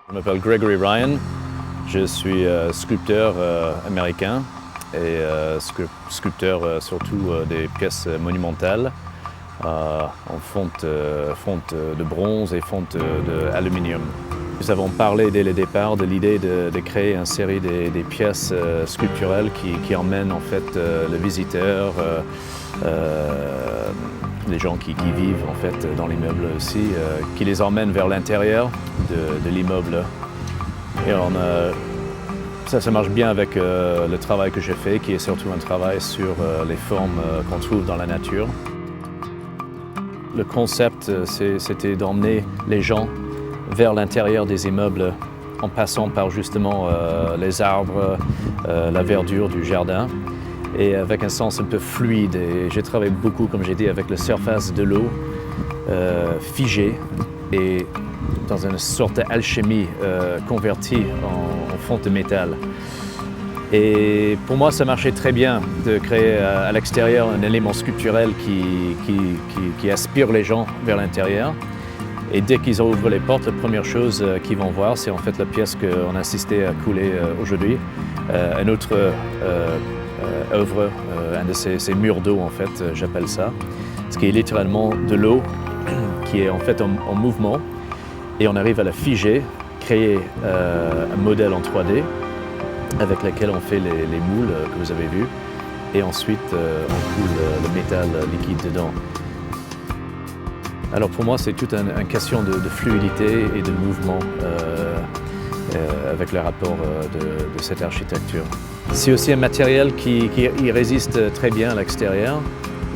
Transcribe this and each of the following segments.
Je m'appelle Gregory Ryan, je suis sculpteur américain et sculpteur surtout des pièces monumentales en fonte de bronze et fonte d'aluminium. Nous avons parlé dès le départ de l'idée de créer une série des pièces sculpturales qui emmènent en fait le visiteur, les gens qui vivent en fait dans l'immeuble aussi, qui les emmènent vers l'intérieur de l'immeuble. Et ça marche bien avec le travail que j'ai fait, qui est surtout un travail sur les formes qu'on trouve dans la nature. Le concept, c'était d'emmener les gens vers l'intérieur des immeubles en passant par justement les arbres, la verdure du jardin et avec un sens un peu fluide. Et j'ai travaillé beaucoup, comme j'ai dit, avec la surface de l'eau figée et dans une sorte d'alchimie convertie en fonte de métal. Et pour moi, ça marchait très bien de créer à l'extérieur un élément sculpturel qui aspire les gens vers l'intérieur. Et dès qu'ils ouvrent les portes, la première chose qu'ils vont voir, c'est en fait la pièce qu'on a assisté à couler aujourd'hui. Une autre œuvre, un de ces murs d'eau en fait, j'appelle ça, ce qui est littéralement de l'eau qui est en fait en mouvement. Et on arrive à la figer, créer un modèle en 3D avec lequel on fait les moules que vous avez vus. Et ensuite, on coule le métal liquide dedans. Alors pour moi, c'est toute une question de fluidité et de mouvement avec le rapport de cette architecture. C'est aussi un matériel qui résiste très bien à l'extérieur,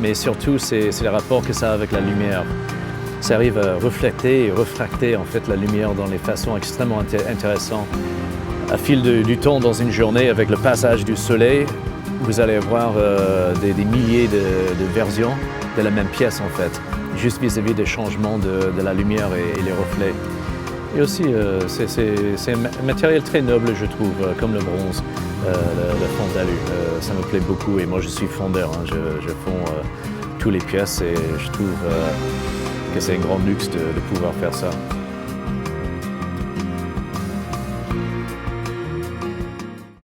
mais surtout c'est le rapport que ça a avec la lumière. Ça arrive à refléter et refracter en fait la lumière dans des façons extrêmement intéressantes. À fil du temps dans une journée, avec le passage du soleil, vous allez avoir des milliers de versions de la même pièce en fait, juste vis-à-vis des changements de la lumière et les reflets. Et aussi, c'est un matériel très noble, je trouve, comme le bronze, le fond d'alu. Ça me plaît beaucoup et moi je suis fondeur, hein. Je fonds toutes les pièces et je trouve que c'est un grand luxe de pouvoir faire ça.